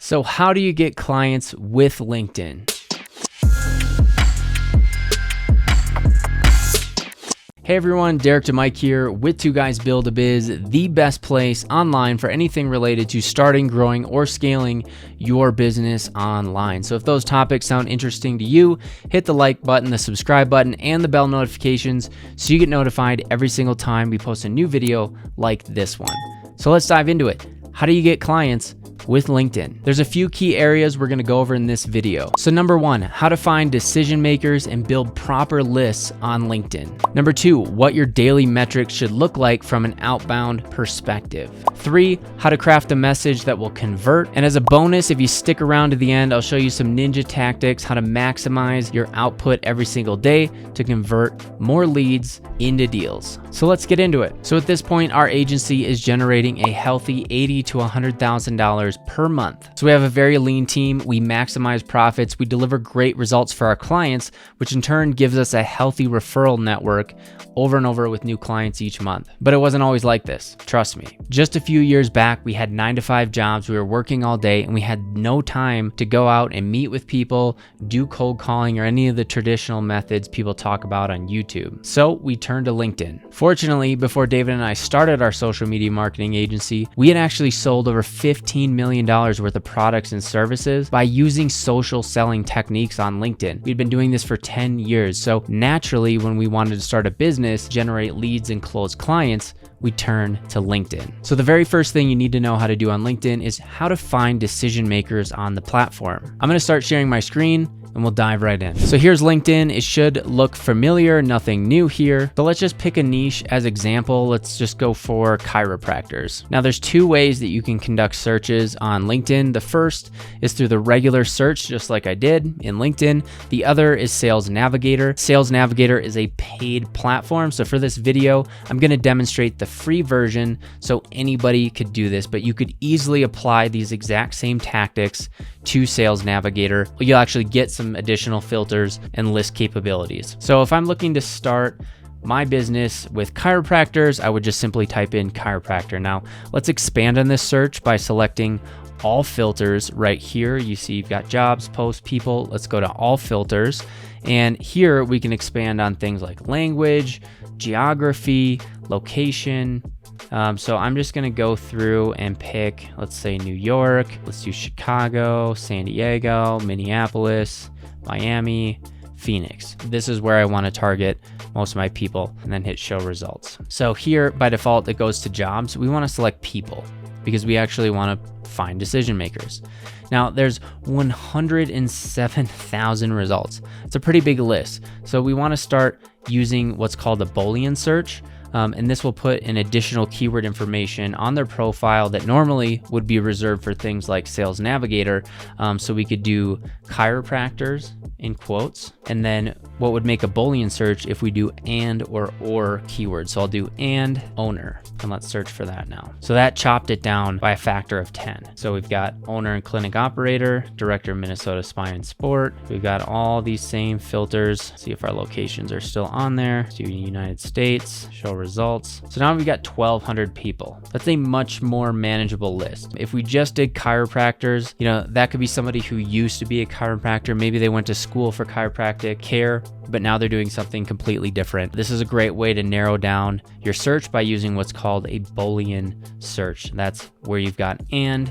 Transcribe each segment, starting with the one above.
So how do you get clients with LinkedIn? Hey everyone, Derek to Mike here with Two Guys Build a Biz, the best place online for anything related to starting, growing, or scaling your business online. So if those topics sound interesting to you, hit the like button, the subscribe button, and the bell notifications so you get notified every single time we post a new video like this one. So let's dive into it. How do you get clients with LinkedIn? There's a few key areas we're gonna go over in this video. So number one, how to find decision makers and build proper lists on LinkedIn. Number two, what your daily metrics should look like from an outbound perspective. Three, how to craft a message that will convert. And as a bonus, if you stick around to the end, I'll show you some ninja tactics, how to maximize your output every single day to convert more leads into deals. So let's get into it. So at this point, our agency is generating a healthy $80,000 to $100,000 per month. So we have a very lean team. We maximize profits. We deliver great results for our clients, which in turn gives us a healthy referral network over and over with new clients each month. But it wasn't always like this. Trust me. Just a few years back, we had 9-to-5 jobs. We were working all day and we had no time to go out and meet with people, do cold calling, or any of the traditional methods people talk about on YouTube. So we turned to LinkedIn. Fortunately, before David and I started our social media marketing agency, we had actually sold over $15 million worth of products and services by using social selling techniques on LinkedIn. We'd been doing this for 10 years. So naturally, when we wanted to start a business, generate leads and close clients, we turn to LinkedIn. So the very first thing you need to know how to do on LinkedIn is how to find decision makers on the platform. I'm gonna start sharing my screen and we'll dive right in. So here's LinkedIn. It should look familiar, nothing new here. So let's just pick a niche as example. Let's just go for chiropractors. Now there's two ways that you can conduct searches on LinkedIn. The first is through the regular search, just like I did in LinkedIn. The other is Sales Navigator. Sales Navigator is a paid platform. So for this video, I'm gonna demonstrate the free version so anybody could do this, but you could easily apply these exact same tactics to Sales Navigator. You'll actually get some additional filters and list capabilities. So if I'm looking to start my business with chiropractors, I would just simply type in chiropractor. Now let's expand on this search by selecting all filters right here. You see you've got jobs, posts, people. Let's go to all filters. And here we can expand on things like language, geography, location. So I'm just gonna go through and pick, let's say New York, let's do Chicago, San Diego, Minneapolis, Miami, Phoenix. This is where I wanna target most of my people and then hit show results. So here by default, it goes to jobs. We wanna select people because we actually wanna find decision makers. Now there's 107,000 results. It's a pretty big list. So we wanna start using what's called a Boolean search. And this will put an additional keyword information on their profile that normally would be reserved for things like Sales Navigator. So we could do chiropractors in quotes, and then what would make a Boolean search if we do and or keywords. So I'll do and owner, and let's search for that now. So that chopped it down by a factor of 10. So we've got owner and clinic operator, director of Minnesota Spine and Sport. We've got all these same filters. See if our locations are still on there. Let's do United States, show results. So now we've got 1,200 people. That's a much more manageable list. If we just did chiropractors, that could be somebody who used to be a chiropractor. Maybe they went to school for chiropractic care, but now they're doing something completely different. This is a great way to narrow down your search by using what's called a Boolean search. That's where you've got and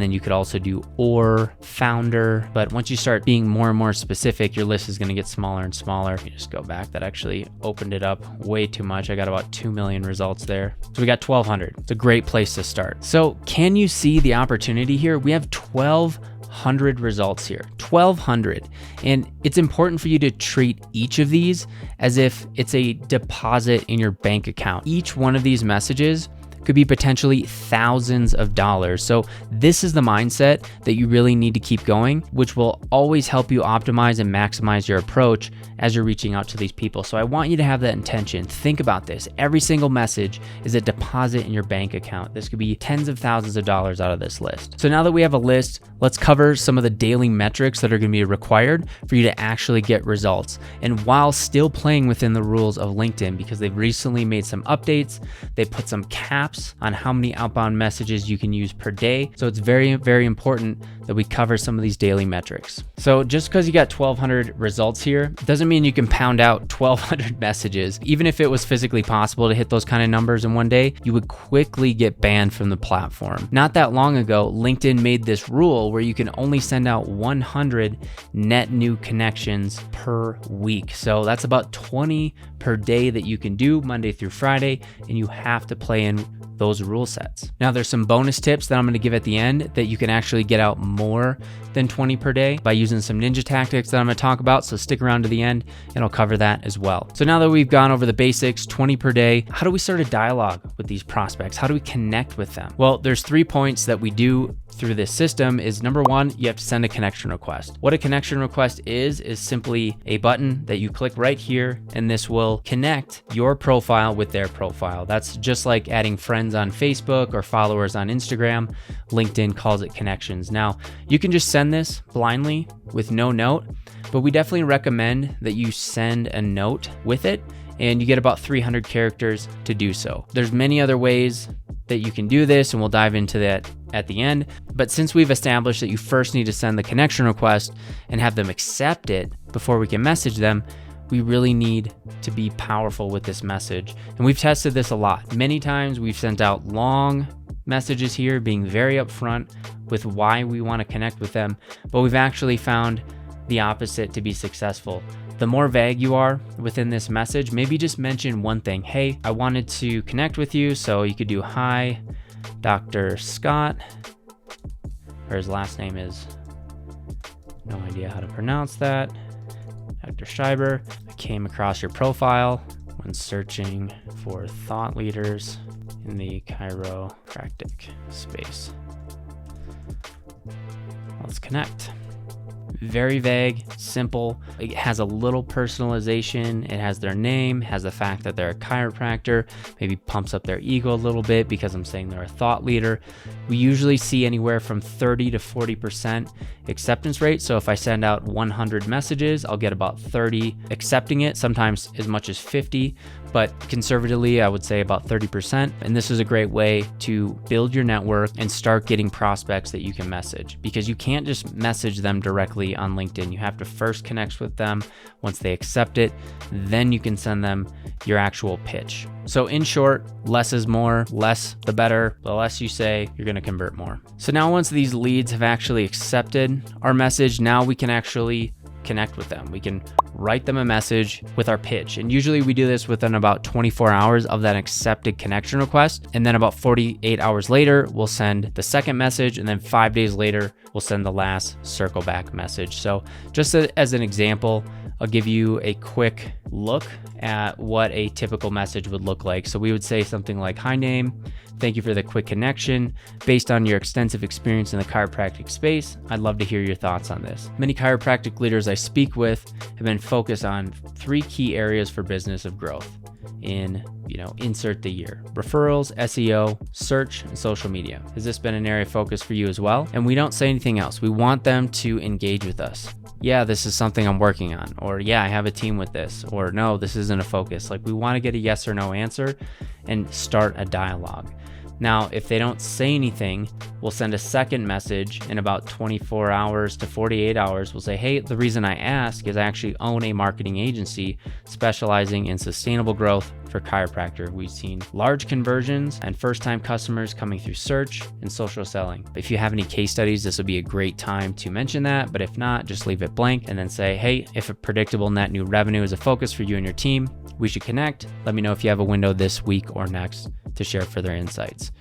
then you could also do or, founder. But once you start being more and more specific, your list is gonna get smaller and smaller. You just go back, that actually opened it up way too much. I got about 2 million results there. So we got 1,200. It's a great place to start. So can you see the opportunity here? We have 1,200 results here, 1,200. And it's important for you to treat each of these as if it's a deposit in your bank account. Each one of these messages could be potentially thousands of dollars. So this is the mindset that you really need to keep going, which will always help you optimize and maximize your approach as you're reaching out to these people. So I want you to have that intention. Think about this. Every single message is a deposit in your bank account. This could be tens of thousands of dollars out of this list. So now that we have a list, let's cover some of the daily metrics that are going to be required for you to actually get results. And while still playing within the rules of LinkedIn, because they've recently made some updates, they put some caps on how many outbound messages you can use per day. So it's very, very important that we cover some of these daily metrics. So just because you got 1,200 results here doesn't mean you can pound out 1,200 messages. Even if it was physically possible to hit those kind of numbers in one day, you would quickly get banned from the platform. Not that long ago, LinkedIn made this rule where you can only send out 100 net new connections per week. So that's about 20 per day that you can do Monday through Friday, and you have to play in those rule sets. Now there's some bonus tips that I'm going to give at the end that you can actually get out more than 20 per day by using some ninja tactics that I'm going to talk about. So stick around to the end and I'll cover that as well. So now that we've gone over the basics, 20 per day, how do we start a dialogue with these prospects? How do we connect with them? Well, there's 3 points that we do through this system. Is number 1, you have to send a connection request. What a connection request is simply a button that you click right here, and this will connect your profile with their profile. That's just like adding friends on Facebook or followers on Instagram. LinkedIn calls it connections. Now, you can just send this blindly with no note, but we definitely recommend that you send a note with it, and you get about 300 characters to do so. There's many other ways that you can do this, and we'll dive into that at the end. But since we've established that you first need to send the connection request and have them accept it before we can message them, we really need to be powerful with this message. And we've tested this a lot. Many times we've sent out long messages here, being very upfront with why we want to connect with them, but we've actually found the opposite to be successful. The more vague you are within this message, maybe just mention one thing. Hey, I wanted to connect with you. So you could do, hi, Dr. Scott, or his last name is, no idea how to pronounce that, Dr. Schreiber. I came across your profile when searching for thought leaders in the chiropractic space. Let's connect. Very vague, simple. It has a little personalization. It has their name, has the fact that they're a chiropractor, maybe pumps up their ego a little bit because I'm saying they're a thought leader. We usually see anywhere from 30 to 40% acceptance rate. So if I send out 100 messages, I'll get about 30 accepting it, sometimes as much as 50. But conservatively, I would say about 30%. And this is a great way to build your network and start getting prospects that you can message, because you can't just message them directly on LinkedIn. You have to first connect with them. Once they accept it, then you can send them your actual pitch. So in short, less is more, less the better. The less you say, you're going to convert more. So now once these leads have actually accepted our message, now we can actually connect with them. We can write them a message with our pitch. And usually we do this within about 24 hours of that accepted connection request. And then about 48 hours later, we'll send the second message. And then 5 days later, we'll send the last circle back message. So just as an example, I'll give you a quick look at what a typical message would look like. So we would say something like, hi name, thank you for the quick connection. Based on your extensive experience in the chiropractic space, I'd love to hear your thoughts on this. Many chiropractic leaders I speak with have been focused on 3 key areas for business of growth in, insert the year: referrals, SEO, search, and social media. Has this been an area of focus for you as well? And we don't say anything else. We want them to engage with us. Yeah, this is something I'm working on, or yeah, I have a team with this, or no, this isn't a focus. Like, we want to get a yes or no answer and start a dialogue. Now, if they don't say anything, we'll send a second message in about 24 hours to 48 hours. We'll say, hey, the reason I ask is I actually own a marketing agency specializing in sustainable growth for chiropractor. We've seen large conversions and first-time customers coming through search and social selling. If you have any case studies, this would be a great time to mention that. But if not, just leave it blank and then say, hey, if a predictable net new revenue is a focus for you and your team, we should connect. Let me know if you have a window this week or next to share further insights.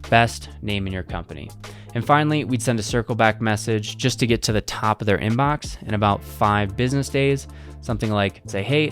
Best name in your company. And finally, we'd send a circle back message just to get to the top of their inbox in about 5 business days. Something like, say, hey,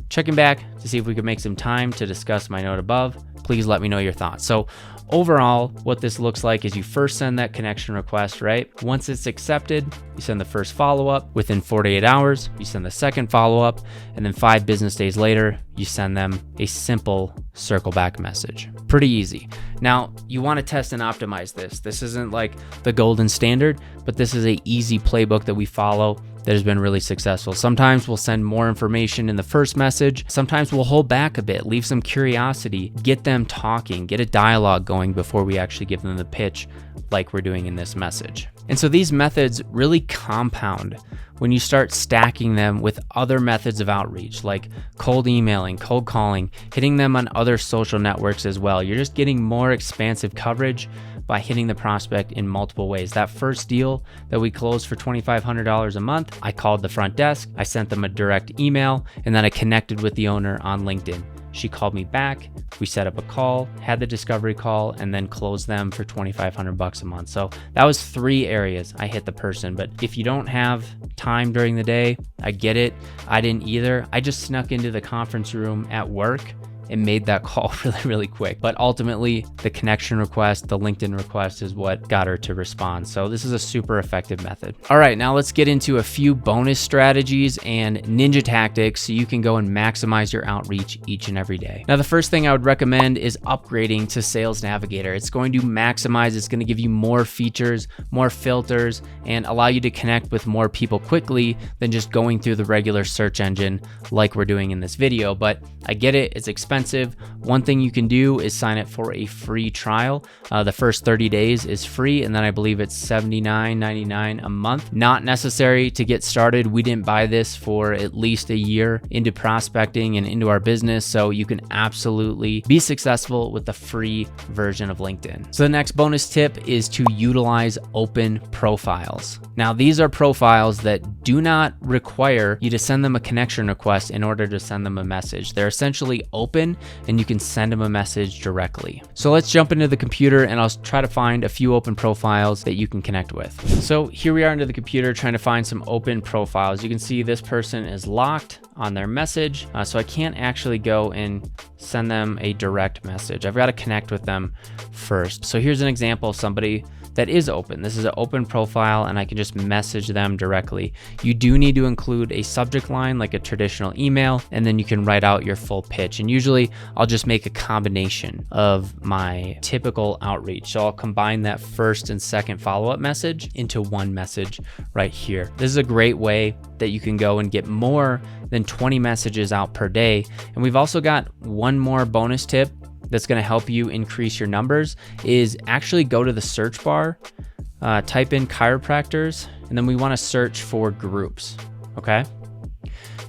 checking back to see if we could make some time to discuss my note above. Please let me know your thoughts. So overall, what this looks like is you first send that connection request, right? Once it's accepted, you send the first follow-up. Within 48 hours, you send the second follow-up. And then 5 business days later, you send them a simple circle back message. Pretty easy. Now, you want to test and optimize this. This isn't like the golden standard, but this is an easy playbook that we follow that has been really successful. Sometimes we'll send more information in the first message. Sometimes we'll hold back a bit, leave some curiosity, get them talking, get a dialogue going before we actually give them the pitch like we're doing in this message. And so these methods really compound when you start stacking them with other methods of outreach, like cold emailing, cold calling, hitting them on other social networks as well. You're just getting more expansive coverage by hitting the prospect in multiple ways. That first deal that we closed for $2,500 a month, I called the front desk, I sent them a direct email, and then I connected with the owner on LinkedIn. She called me back, we set up a call, had the discovery call, and then closed them for $2,500 a month. So that was 3 areas I hit the person. But if you don't have time during the day, I get it. I didn't either. I just snuck into the conference room at work and made that call really quick. But ultimately, the connection request, the LinkedIn request is what got her to respond. So this is a super effective method. All right, now let's get into a few bonus strategies and ninja tactics so you can go and maximize your outreach each and every day. Now, the first thing I would recommend is upgrading to Sales Navigator. It's going to maximize, it's going to give you more features, more filters, and allow you to connect with more people quickly than just going through the regular search engine like we're doing in this video. But I get it, it's expensive. One thing you can do is sign up for a free trial. The first 30 days is free, and then I believe it's $79.99 a month. Not necessary to get started. We didn't buy this for at least a year into prospecting and into our business, so you can absolutely be successful with the free version of LinkedIn. So the next bonus tip is to utilize open profiles. Now, these are profiles that do not require you to send them a connection request in order to send them a message. They're essentially open and you can send them a message directly. So let's jump into the computer and I'll try to find a few open profiles that you can connect with. So here we are into the computer trying to find some open profiles. You can see this person is locked on their message, so I can't actually go and send them a direct message. I've got to connect with them first. So here's an example of somebody that is open. This is an open profile and I can just message them directly. You do need to include a subject line like a traditional email, and then you can write out your full pitch. And usually I'll just make a combination of my typical outreach. So I'll combine that first and second follow-up message into one message right here. This is a great way that you can go and get more than 20 messages out per day. And we've also got one more bonus tip that's going to help you increase your numbers is actually go to the search bar, type in chiropractors, and then we want to search for groups. Okay.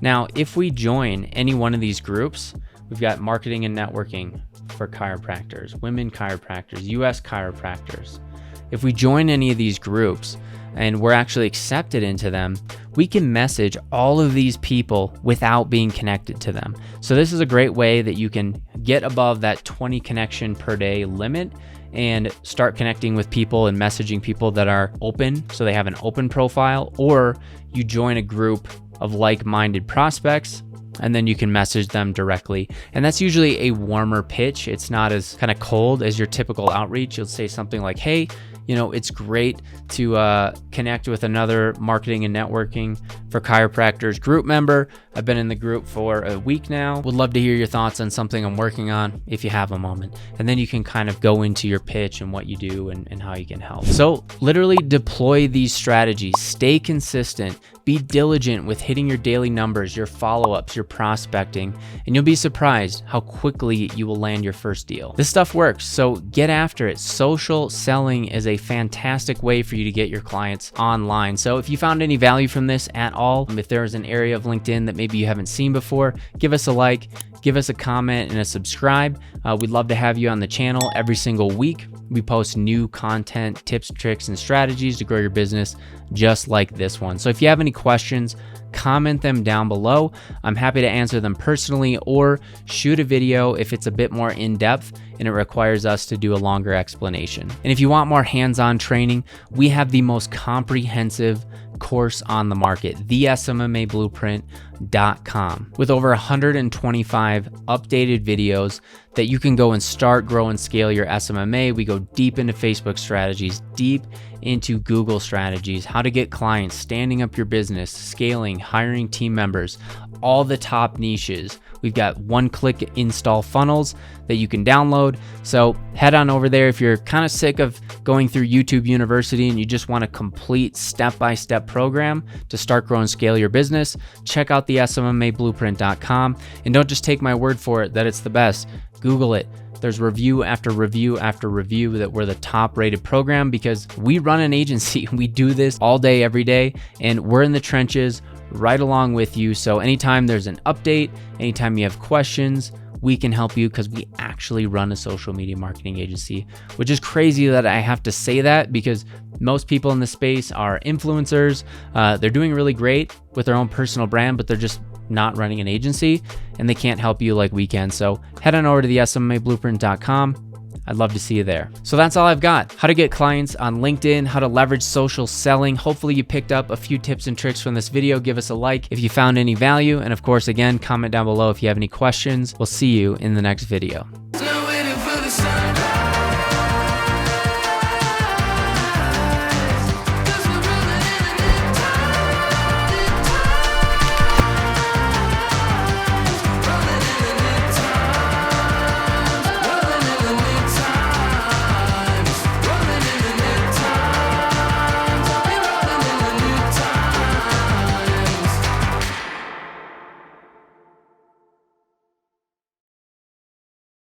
Now, if we join any one of these groups, we've got marketing and networking for chiropractors, women chiropractors, US chiropractors. If we join any of these groups and we're actually accepted into them, we can message all of these people without being connected to them. So this is a great way that you can get above that 20 connection per day limit and start connecting with people and messaging people that are open, so they have an open profile, or you join a group of like-minded prospects and then you can message them directly. And that's usually a warmer pitch. It's not as kind of cold as your typical outreach. You'll say something like, hey, it's great to connect with another marketing and networking for chiropractors group member. I've been in the group for a week now. Would love to hear your thoughts on something I'm working on if you have a moment. And then you can kind of go into your pitch and what you do and how you can help. So literally deploy these strategies, stay consistent, be diligent with hitting your daily numbers, your follow-ups, your prospecting, and you'll be surprised how quickly you will land your first deal. This stuff works, so get after it. Social selling is a fantastic way for you to get your clients online. So if you found any value from this at all, if there's an area of LinkedIn that maybe you haven't seen before, give us a like, give us a comment and a subscribe. We'd love to have you on the channel every single week. We post new content, tips, tricks, and strategies to grow your business just like this one. So if you have any questions, comment them down below. I'm happy to answer them personally or shoot a video if it's a bit more in-depth and it requires us to do a longer explanation. And if you want more hands-on training, we have the most comprehensive course on the market, the SMMA Blueprint.com, with over 125 updated videos that you can go and start, grow, and scale your SMMA. We go deep into Facebook strategies, deep into Google strategies, how to get clients, standing up your business, scaling, hiring team members, all the top niches. We've got one-click install funnels that you can download. So head on over there if you're kind of sick of going through YouTube University and you just want a complete step-by-step program to start, grow, and scale your business. Check out the SMMAblueprint.com, and don't just take my word for it that it's the best. Google it. There's review after review after review that we're the top rated program because we run an agency. We do this all day, every day, and we're in the trenches right along with you. So anytime there's an update, anytime you have questions, we can help you because we actually run a social media marketing agency, which is crazy that I have to say that because most people in the space are influencers. They're doing really great with their own personal brand, but they're just not running an agency and they can't help you like we can. So head on over to the SMMAblueprint.com. I'd love to see you there. So that's all I've got. How to get clients on LinkedIn, how to leverage social selling. Hopefully you picked up a few tips and tricks from this video. Give us a like if you found any value. And of course, again, comment down below if you have any questions. We'll see you in the next video.